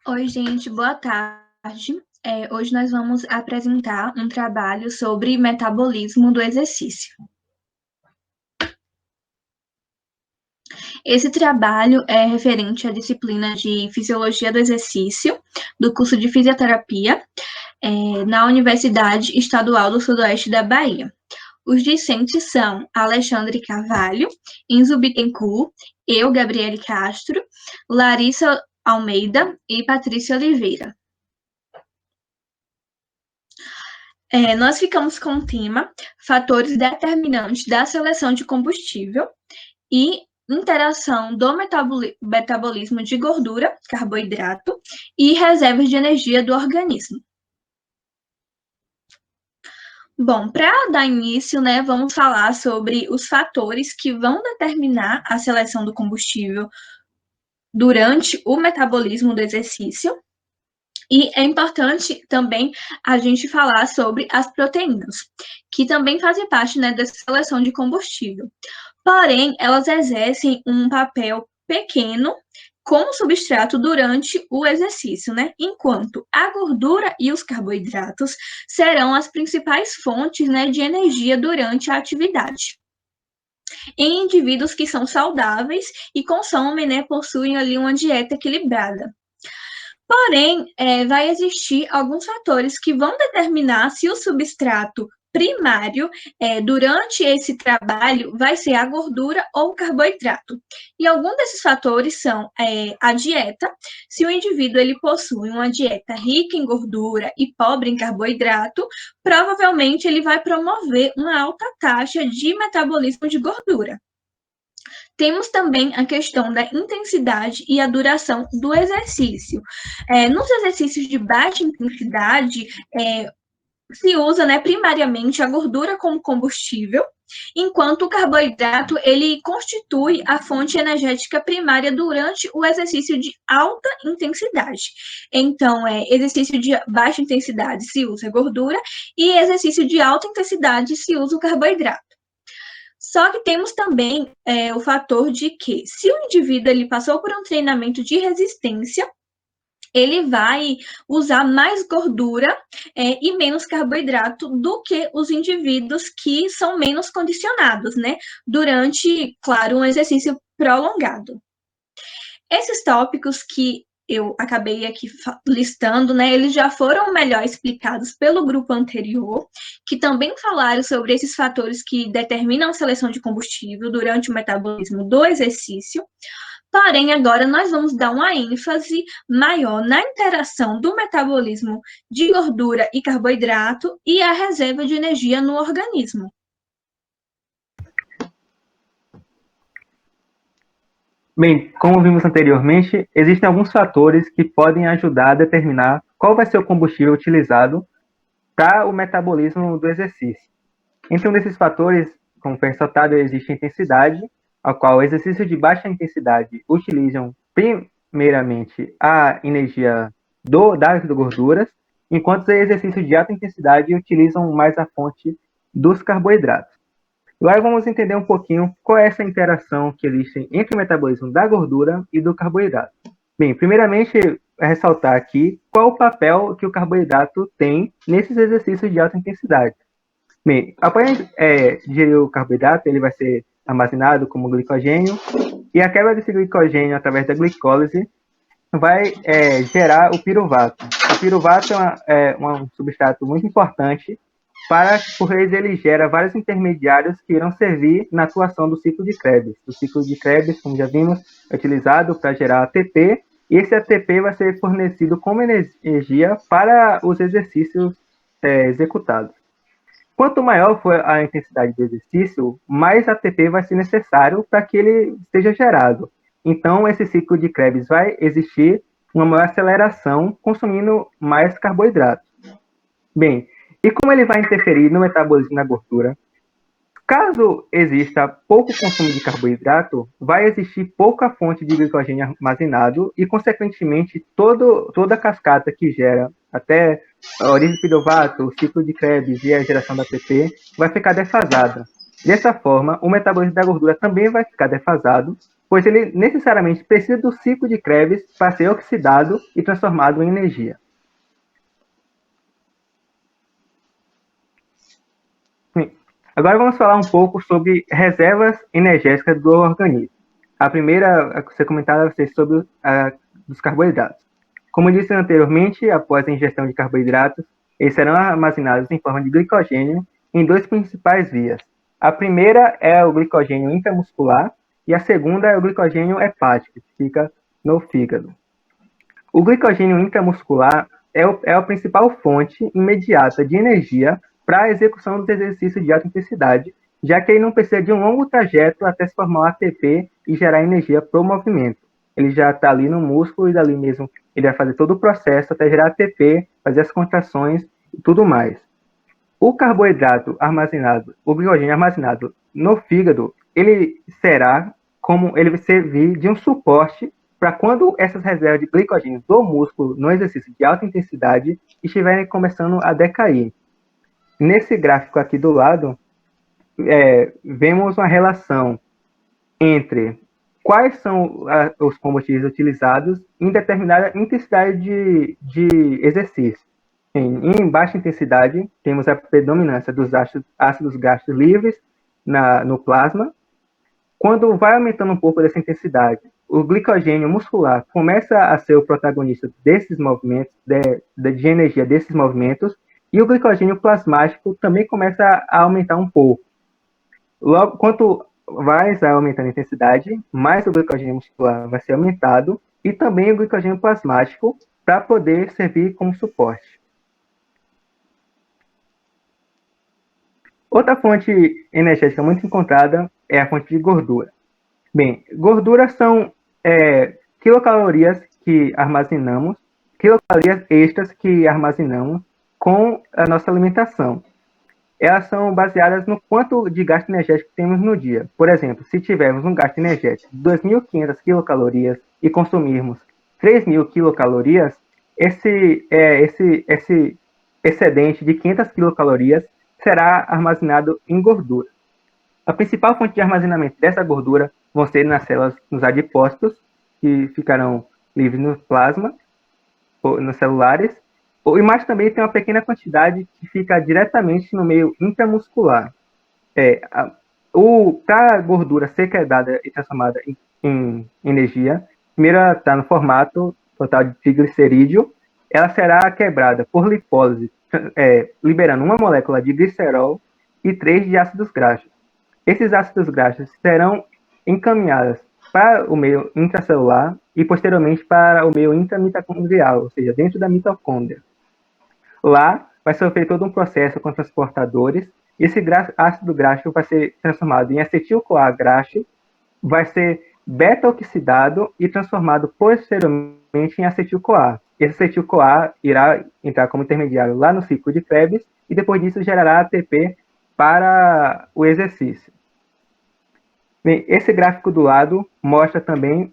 Oi, gente, boa tarde. Hoje nós vamos apresentar um trabalho sobre metabolismo do exercício. Esse trabalho é referente à disciplina de Fisiologia do Exercício, do curso de Fisioterapia, na Universidade Estadual do Sudoeste da Bahia. Os discentes são Alexandre Carvalho, Enzo Bittencourt, eu, Gabriele Castro, Larissa Almeida e Patrícia Oliveira. Nós ficamos com o tema fatores determinantes da seleção de combustível e interação do metabolismo de gordura, carboidrato e reservas de energia do organismo. Bom, para dar início, né, vamos falar sobre os fatores que vão determinar a seleção do combustível durante o metabolismo do exercício. E é importante também a gente falar sobre as proteínas, que também fazem parte, né, dessa seleção de combustível. Porém, elas exercem um papel pequeno como substrato durante o exercício, né? Enquanto a gordura e os carboidratos serão as principais fontes, né, de energia durante a atividade. Em indivíduos que são saudáveis e consomem, né, possuem ali uma dieta equilibrada. Porém, vai existir alguns fatores que vão determinar se o substrato primário, durante esse trabalho, vai ser a gordura ou o carboidrato. E alguns desses fatores são a dieta. Se o indivíduo ele possui uma dieta rica em gordura e pobre em carboidrato, provavelmente ele vai promover uma alta taxa de metabolismo de gordura. Temos também a questão da intensidade e a duração do exercício. Nos exercícios de baixa intensidade, se usa, né, primariamente a gordura como combustível, enquanto o carboidrato ele constitui a fonte energética primária durante o exercício de alta intensidade. Então, exercício de baixa intensidade se usa gordura e exercício de alta intensidade se usa o carboidrato. Só que temos também o fator de que, se o indivíduo ele passou por um treinamento de resistência, ele vai usar mais gordura e menos carboidrato do que os indivíduos que são menos condicionados, né? Durante, claro, um exercício prolongado. Esses tópicos que eu acabei aqui listando, né, eles já foram melhor explicados pelo grupo anterior, que também falaram sobre esses fatores que determinam a seleção de combustível durante o metabolismo do exercício. Porém, agora nós vamos dar uma ênfase maior na interação do metabolismo de gordura e carboidrato e a reserva de energia no organismo. Bem, como vimos anteriormente, existem alguns fatores que podem ajudar a determinar qual vai ser o combustível utilizado para o metabolismo do exercício. Entre um desses fatores, como foi ressaltado, existe a intensidade, a qual o exercício de baixa intensidade utilizam primeiramente a energia das gorduras, enquanto os exercícios de alta intensidade utilizam mais a fonte dos carboidratos. Agora vamos entender um pouquinho qual é essa interação que existe entre o metabolismo da gordura e do carboidrato. Bem, primeiramente, ressaltar aqui qual o papel que o carboidrato tem nesses exercícios de alta intensidade. Bem, após digerir o carboidrato, ele vai ser armazenado como glicogênio, e a quebra desse glicogênio através da glicólise vai gerar o piruvato. O piruvato um substrato muito importante por ele gera vários intermediários que irão servir na atuação do ciclo de Krebs. O ciclo de Krebs, como já vimos, é utilizado para gerar ATP, e esse ATP vai ser fornecido como energia para os exercícios executados. Quanto maior for a intensidade do exercício, mais ATP vai ser necessário para que ele seja gerado. Então, esse ciclo de Krebs vai existir uma maior aceleração, consumindo mais carboidratos. Bem, e como ele vai interferir no metabolismo da gordura? Caso exista pouco consumo de carboidrato, vai existir pouca fonte de glicogênio armazenado e, consequentemente, toda a cascata que gera até a origem do piruvato, o ciclo de Krebs e a geração da ATP vai ficar defasada. Dessa forma, o metabolismo da gordura também vai ficar defasado, pois ele necessariamente precisa do ciclo de Krebs para ser oxidado e transformado em energia. Agora vamos falar um pouco sobre reservas energéticas do organismo. A primeira a ser comentada vai ser sobre os carboidratos. Como disse anteriormente, após a ingestão de carboidratos, eles serão armazenados em forma de glicogênio em duas principais vias. A primeira é o glicogênio intramuscular e a segunda é o glicogênio hepático, que fica no fígado. O glicogênio intramuscular é a principal fonte imediata de energia para a execução dos exercícios de alta intensidade, já que ele não precisa de um longo trajeto até se formar o ATP e gerar energia para o movimento. Ele já está ali no músculo e dali mesmo ele vai fazer todo o processo até gerar ATP, fazer as contrações e tudo mais. O carboidrato armazenado, o glicogênio armazenado no fígado, ele vai servir de um suporte para quando essas reservas de glicogênio do músculo no exercício de alta intensidade estiverem começando a decair. Nesse gráfico aqui do lado, vemos uma relação entre quais são os combustíveis utilizados em determinada intensidade de exercício. Em baixa intensidade, temos a predominância dos ácidos graxos livres no plasma. Quando vai aumentando um pouco dessa intensidade, o glicogênio muscular começa a ser o protagonista desses movimentos, de energia desses movimentos, e o glicogênio plasmático também começa a aumentar um pouco. Logo, quanto vai aumentando a intensidade, mais o glicogênio muscular vai ser aumentado, e também o glicogênio plasmático, para poder servir como suporte. Outra fonte energética muito encontrada é a fonte de gordura. Bem, gorduras são quilocalorias que armazenamos, quilocalorias extras que armazenamos com a nossa alimentação. Elas são baseadas no quanto de gasto energético temos no dia. Por exemplo, se tivermos um gasto energético de 2.500 quilocalorias e consumirmos 3.000 quilocalorias, esse excedente de 500 quilocalorias será armazenado em gordura. A principal fonte de armazenamento dessa gordura vão ser nas células, nos adipócitos, que ficarão livres no plasma, ou nos celulares, mas também tem uma pequena quantidade que fica diretamente no meio intramuscular. Para a gordura ser quebrada e transformada em energia, primeiro ela está no formato total de triglicerídeo, ela será quebrada por lipólise, liberando uma molécula de glicerol e 3 de ácidos graxos. Esses ácidos graxos serão encaminhados para o meio intracelular e posteriormente para o meio intramitocondrial, ou seja, dentro da mitocôndria. Lá vai sofrer todo um processo com transportadores, e esse ácido graxo vai ser transformado em acetil-CoA graxo, vai ser beta-oxidado e transformado posteriormente em acetil-CoA. Esse acetil-CoA irá entrar como intermediário lá no ciclo de Krebs e depois disso gerará ATP para o exercício. Bem, esse gráfico do lado mostra também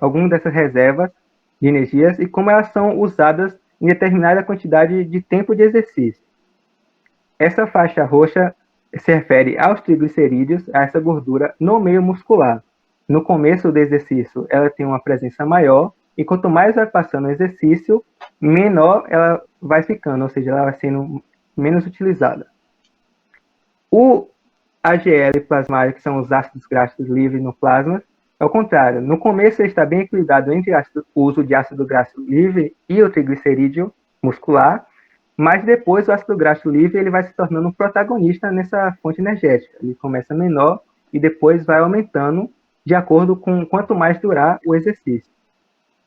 algumas dessas reservas de energias e como elas são usadas em determinada quantidade de tempo de exercício. Essa faixa roxa se refere aos triglicerídeos, a essa gordura no meio muscular. No começo do exercício, ela tem uma presença maior, e quanto mais vai passando o exercício, menor ela vai ficando, ou seja, ela vai sendo menos utilizada. O AGL plasmático, que são os ácidos graxos livres no plasma, é o contrário. No começo, ele está bem equilibrado entre o uso de ácido graxo livre e o triglicerídeo muscular, mas depois o ácido graxo livre ele vai se tornando um protagonista nessa fonte energética. Ele começa menor e depois vai aumentando de acordo com quanto mais durar o exercício.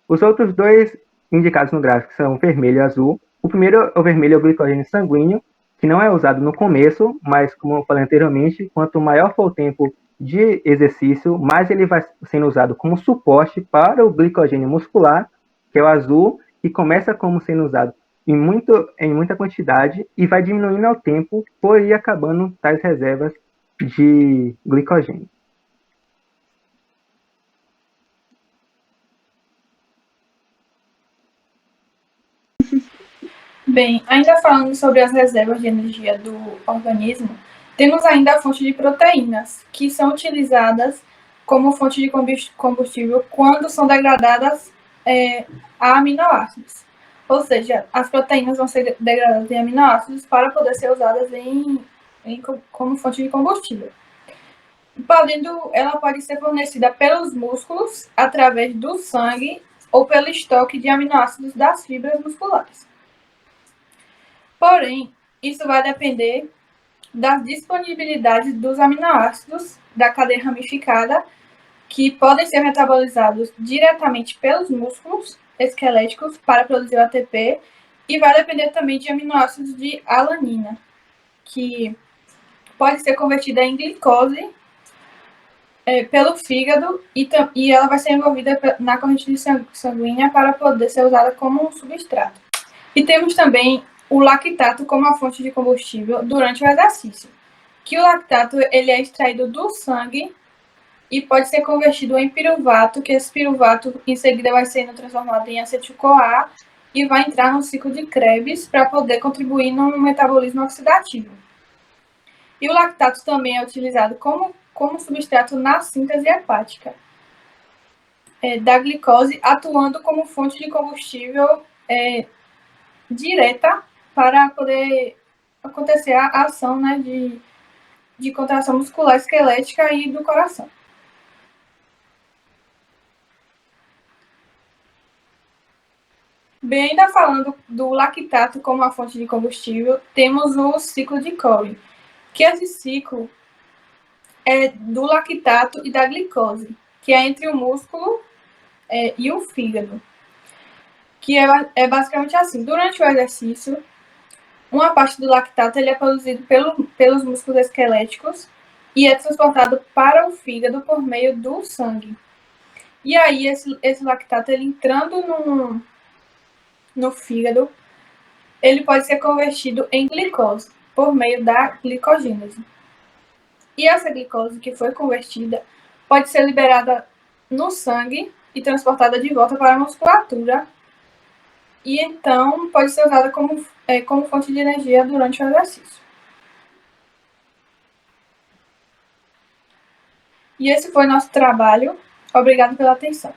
Os outros dois indicados no gráfico são vermelho e azul. O primeiro, o vermelho, é o glicogênio sanguíneo, que não é usado no começo, mas como eu falei anteriormente, quanto maior for o tempo de exercício, mais ele vai sendo usado como suporte para o glicogênio muscular, que é o azul, que começa como sendo usado em muita quantidade e vai diminuindo ao tempo, por ir acabando tais reservas de glicogênio. Bem, ainda falando sobre as reservas de energia do organismo, temos ainda a fonte de proteínas, que são utilizadas como fonte de combustível quando são degradadas a aminoácidos. Ou seja, as proteínas vão ser degradadas em aminoácidos para poder ser usadas como fonte de combustível. Ela pode ser fornecida pelos músculos, através do sangue ou pelo estoque de aminoácidos das fibras musculares. Porém, isso vai depender das disponibilidades dos aminoácidos da cadeia ramificada, que podem ser metabolizados diretamente pelos músculos esqueléticos para produzir o ATP, e vai depender também de aminoácidos de alanina, que pode ser convertida em glicose pelo fígado, e ela vai ser envolvida na corrente sanguínea para poder ser usada como um substrato. E temos também o lactato como a fonte de combustível durante o exercício, que o lactato ele é extraído do sangue e pode ser convertido em piruvato, que esse piruvato em seguida vai sendo transformado em acetil-CoA e vai entrar no ciclo de Krebs para poder contribuir no metabolismo oxidativo. E o lactato também é utilizado como substrato na síntese hepática da glicose, atuando como fonte de combustível direta para poder acontecer a ação, né, de contração muscular esquelética e do coração. Bem, ainda falando do lactato como a fonte de combustível, temos o ciclo de Cori, que esse ciclo é do lactato e da glicose, que é entre o músculo e o fígado, que é basicamente assim. Durante o exercício, uma parte do lactato ele é produzido pelos músculos esqueléticos e é transportado para o fígado por meio do sangue. E aí, esse lactato, ele entrando no fígado, ele pode ser convertido em glicose por meio da glicogênese. E essa glicose que foi convertida pode ser liberada no sangue e transportada de volta para a musculatura, e então pode ser usada como fonte de energia durante o exercício. E esse foi nosso trabalho. Obrigado pela atenção.